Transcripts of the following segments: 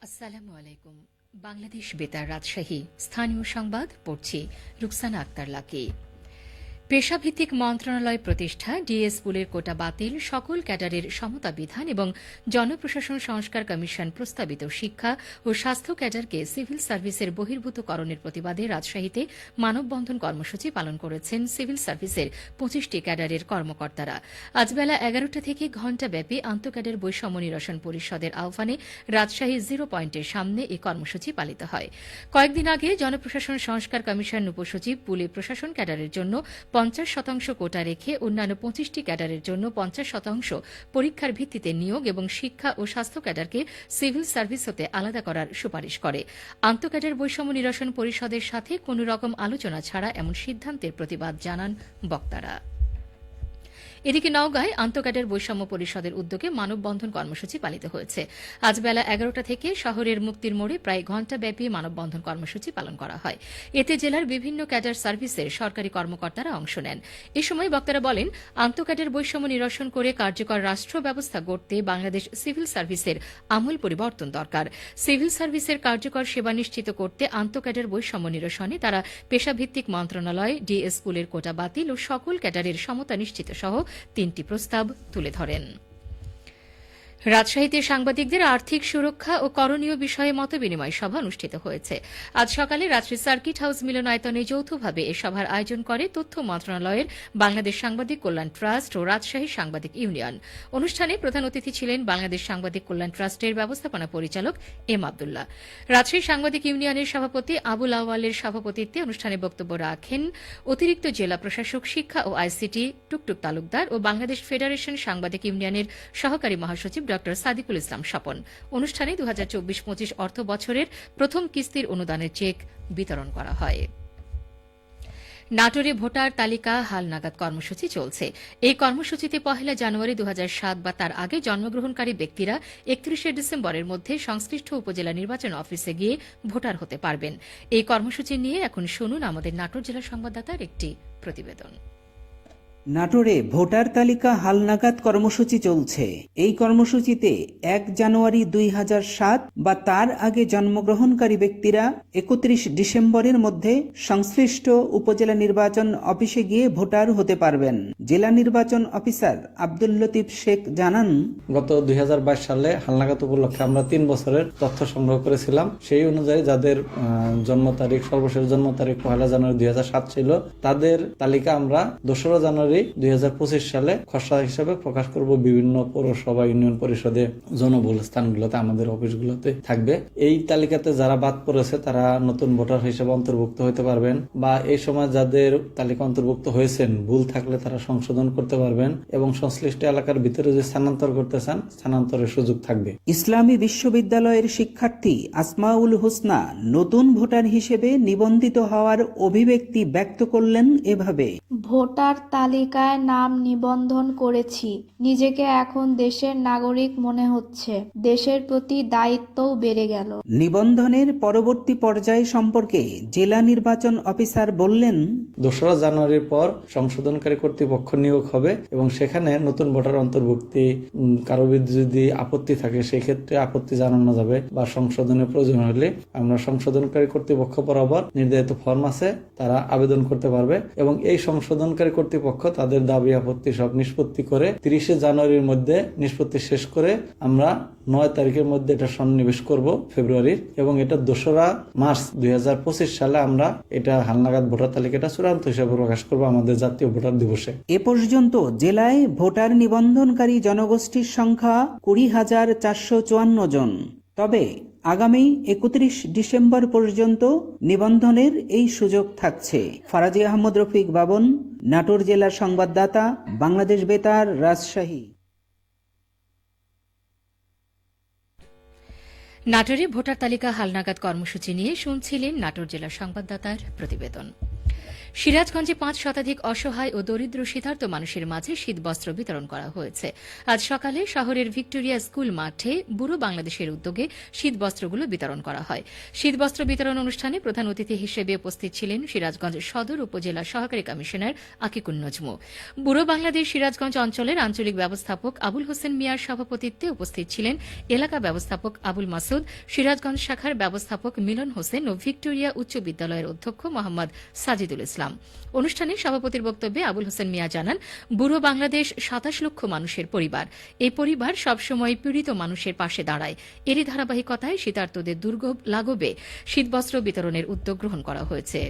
আসসালামু আলাইকুম। বাংলাদেশ বেতার রাজশাহী স্থানীয় সংবাদ পড়ছি রুকসানা আক্তার লাকি। পেশাভিত্তিক মন্ত্রণালয় প্রতিষ্ঠা, ডিএস পুলের কোটা বাতিল, সকল ক্যাডারের সমতা বিধান এবং জনপ্রশাসন সংস্কার কমিশন প্রস্তাবিত শিক্ষা ও স্বাস্থ্য ক্যাডারকে সিভিল সার্ভিসের বহির্ভূতকরণের প্রতিবাদে রাজশাহীতে মানববন্ধন কর্মসূচি পালন করেছেন সিভিল সার্ভিসের ২৫টি ক্যাডারের কর্মকর্তারা। আজ বেলা ১১টা থেকে ঘণ্টাব্যাপী আন্তঃক্যাডার বৈষম্য নিরসন পরিষদের আহ্বানে রাজশাহী জিরো পয়েন্টের সামনে এই কর্মসূচি পালিত হয়। কয়েকদিন আগে জনপ্রশাসন সংস্কার কমিশন উপসচিব পুলে প্রশাসন ক্যাডারের জন্য ৫০% কোটা রেখে অন্যান্য ২৫টি ক্যাডারের জন্য ৫০% পরীক্ষার ভিত্তিতে নিয়োগ এবং শিক্ষা ও স্বাস্থ্য ক্যাডারকে সিভিল সার্ভিস হতে আলাদা করার সুপারিশ করে। আন্তঃক্যাডার বৈষম্য নিরসন পরিষদের সাথে কোন রকম আলোচনা ছাড়া এমন সিদ্ধান্তের প্রতিবাদ জানান বক্তারা। এদিকে নওগাঁয় আন্তঃক্যাডার বৈষম্য পরিষদের উদ্যোগে মানববন্ধন কর্মসূচি পালিত হয়েছে। আজ বেলা ১১টা থেকে শহরের মুক্তির মোড়ে প্রায় ঘণ্টাব্যাপী মানববন্ধন কর্মসূচি পালন করা হয়। এতে জেলার বিভিন্ন ক্যাডার সার্ভিসের সরকারি কর্মকর্তারা অংশ নেন। এ সময় বক্তারা বলেন, আন্তঃক্যাডার বৈষম্য নিরসন করে কার্যকর রাষ্ট্র ব্যবস্থা গড়তে বাংলাদেশ সিভিল সার্ভিসের আমূল পরিবর্তন দরকার। সিভিল সার্ভিসের কার্যকর সেবা নিশ্চিত করতে আন্তঃক্যাডার বৈষম্য নিরসনে তারা পেশাভিত্তিক মন্ত্রণালয়, ডিএস পুলের কোটা বাতিল ও সকল ক্যাডারের সমতা নিশ্চিত সহ ৩টি প্রস্তাব তুলে ধরেন। রাজশাহীতে সাংবাদিকদের আর্থিক সুরক্ষা ও করণীয় বিষয়ে মতবিনিময় সভা অনুষ্ঠিত হয়েছে। আজ সকালে রাজশাহী সার্কিট হাউস মিলনায়তনে যৌথভাবে এ সভার আয়োজন করে তথ্য মন্ত্রণালয়ের বাংলাদেশ সাংবাদিক কল্যাণ ট্রাস্ট ও রাজশাহী সাংবাদিক ইউনিয়ন। অনুষ্ঠানে প্রধান অতিথি ছিলেন বাংলাদেশ সাংবাদিক কল্যাণ ট্রাস্টের ব্যবস্থাপনা পরিচালক এম আবদুল্লাহ। রাজশাহী সাংবাদিক ইউনিয়নের সভাপতি আবুল আওয়ালের সভাপতিত্বে অনুষ্ঠানে বক্তব্য রাখেন অতিরিক্ত জেলা প্রশাসক শিক্ষা ও আইসিটি টুকটুক তালুকদার ও বাংলাদেশ ফেডারেশন সাংবাদিক ইউনিয়নের সহকারী মহাসচিব ড সাদিকুল ইসলাম স্বপন। অনুষ্ঠানে ২০২৪-২৫ অর্থ বছরের প্রথম কিস্তির অনুদানের চেক বিতরণ করা হয়। নাটোরে ভোটার তালিকা হালনাগাদ কর্মসূচি চলছে। এই কর্মসূচিতে ১ জানুয়ারি ২০০৭ বা তার আগে জন্মগ্রহণকারী ব্যক্তিরা ৩১ ডিসেম্বরের মধ্যে সংশ্লিষ্ট উপজেলা নির্বাচন অফিসে গিয়ে ভোটার হতে পারবেন। এই কর্মসূচি নিয়ে এখন শুনুন আমাদের নাটোর জেলা সংবাদদাতার একটি প্রতিবেদন। নাটোরে ভোটার তালিকা হালনাগাদ কর্মসূচি চলছে। এই কর্মসূচিতে ১ জানুয়ারি ২০০৭ বা তার আগে জন্মগ্রহণকারী ব্যক্তিরা ৩১ ডিসেম্বরের মধ্যে সংশ্লিষ্ট উপজেলা নির্বাচন অফিসে গিয়ে ভোটার হতে পারবেন। জেলা নির্বাচন অফিসার আব্দুল লতিফ শেখ জানান, গত ২০২২ সালে হালনাগাদ উপলক্ষে আমরা ৩ বছরের তথ্য সংগ্রহ করেছিলাম। সেই অনুযায়ী যাদের জন্ম তারিখ, সর্বশেষ জন্ম তারিখ ১ জানুয়ারি ২০০৭ ছিল, তাদের তালিকা আমরা ২রা জানুয়ারি ২০২৫ সালে খসড়া হিসেবে প্রকাশ করব। বিভিন্ন পৌরসভা, ইউনিয়ন পরিষদে, জনবহুল স্থানগুলোতে, আমাদের অফিসগুলোতে থাকবে। এই তালিকাতে যারা বাদ পড়েছে তারা নতুন ভোটার হিসেবে অন্তর্ভুক্ত হতে পারবেন, বা এই সময় যাদের তালিকা অন্তর্ভুক্ত হয়েছেন ভুল থাকলে তারা সংশোধন করতে পারবেন, এবং সংশ্লিষ্ট এলাকার ভিতরে যে স্থানান্তর করতে চান স্থানান্তরের সুযোগ থাকবে। ইসলামী বিশ্ববিদ্যালয়ের শিক্ষার্থী আসমাউল হোসনা নতুন ভোটার হিসেবে নিবন্ধিত হওয়ার অভিব্যক্তি ব্যক্ত করলেন এভাবে: ভোটার তালিকায় নাম নিবন্ধন করেছি, নিজেকে এখন দেশের নাগরিক মনে হচ্ছে, দেশের প্রতি দায়িত্বও বেড়ে গেল। নিবন্ধনের পরবর্তী পর্যায় সম্পর্কে জেলা নির্বাচন অফিসার বললেন, ২রা জানুয়ারির পর সংশোধনকারী কর্তৃপক্ষ নিয়োগ হবে এবং সেখানে নতুন ভোটার অন্তর্ভুক্তি, কারো যদি আপত্তি থাকে সেক্ষেত্রে আপত্তি জানানো যাবে, বা সংশোধনের প্রয়োজন হলে আমরা সংশোধনকারী কর্তৃপক্ষ বরাবর নির্ধারিত ফর্ম আছে, তারা আবেদন করতে পারবে, এবং এই সংশোধনকারী কর্তৃপক্ষ তাদের দাবি আপত্তি সব নিষ্পত্তি করে ৩০ জানুয়ারির মধ্যে নিষ্পত্তি শেষ করে আমরা ৯ তারিখের মধ্যে এটা সন্নিবেশ করব ফেব্রুয়ারির, এবং এটা ২রা মার্চ ২০২৫ সালে আমরা এটা হালনাগাদ ভোটার তালিকাটা চূড়ান্ত হিসেবে প্রকাশ করব আমাদের জাতীয় ভোটার দিবসে। এ পর্যন্ত জেলায় ভোটার নিবন্ধনকারী জনগোষ্ঠীর সংখ্যা ২০,৪৫৪ জন। তবে আগামী ৩১ ডিসেম্বর পর্যন্ত নিবন্ধনের এই সুযোগ থাকছে। ফারাজি আহমদ রফিক বাবন, নাটোর জেলার সংবাদদাতা, বাংলাদেশ বেতার, রাজশাহী। নাটোরে ভোটার তালিকা হালনাগাদ কর্মসূচি নিয়ে শুনছিলেন নাটোর জেলার সংবাদদাতার প্রতিবেদন। সিরাজগঞ্জে 5 শতাধিক অসহায় ও দরিদ্র শীতার্ত মানুষের মাঝে শীতবস্ত্র বিতরণ করা হয়েছে। আজ সকালে শহরের ভিক্টোরিয়া স্কুল মাঠে বুড়ো বাংলাদেশের উদ্যোগে শীতবস্ত্রগুলো বিতরণ করা হয়। শীতবস্ত্র বিতরণ অনুষ্ঠানে প্রধান অতিথি হিসেবে উপস্থিত ছিলেন সিরাজগঞ্জ সদর উপজেলা সহকারী কমিশনার আকিকুন নজমু। বুড়ো বাংলাদেশ সিরাজগঞ্জ অঞ্চলের আঞ্চলিক ব্যবস্থাপক আবুল হোসেন মিয়ার সভাপতিত্বে উপস্থিত ছিলেন এলাকা ব্যবস্থাপক আবুল মাসুদ, সিরাজগঞ্জ শাখার ব্যবস্থাপক মিলন হোসেন ও ভিক্টোরিয়া উচ্চ বিদ্যালয়ের অধ্যক্ষ মোহাম্মদ সাজিদুল ইসলাম। অনুষ্ঠানে সভাপতির বক্তব্যে আবুল হোসেন মিয়া জানান, বুড়ো বাংলাদেশ 27 লক্ষ মানুষের পরিবার। এই পরিবার সবসময় পীড়িত মানুষের পাশে দাঁড়ায়। এরই ধারাবাহিকতায় শীতার্তদের দুর্ভোগ লাঘবে শীতবস্ত্র বিতরণের উদ্যোগ গ্রহণ করা হয়েছে।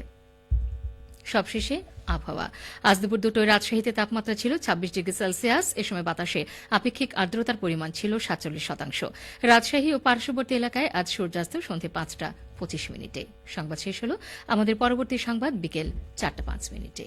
সবশেষে আবহাওয়া। আজ দুপুর 2টায় রাজশাহীতে তাপমাত্রা ছিল 26 ডিগ্রি সেলসিয়াস। এ সময় বাতাসে আপেক্ষিক আর্দ্রতার পরিমাণ ছিল 47%। রাজশাহী ও পার্শ্ববর্তী এলাকায় আজ সূর্যাস্ত সন্ধ্যে 5টা 25 মিনিটে। সংবাদ শেষ হল। আমাদের পরবর্তী সংবাদ বিকেল 4টা 5 মিনিটে।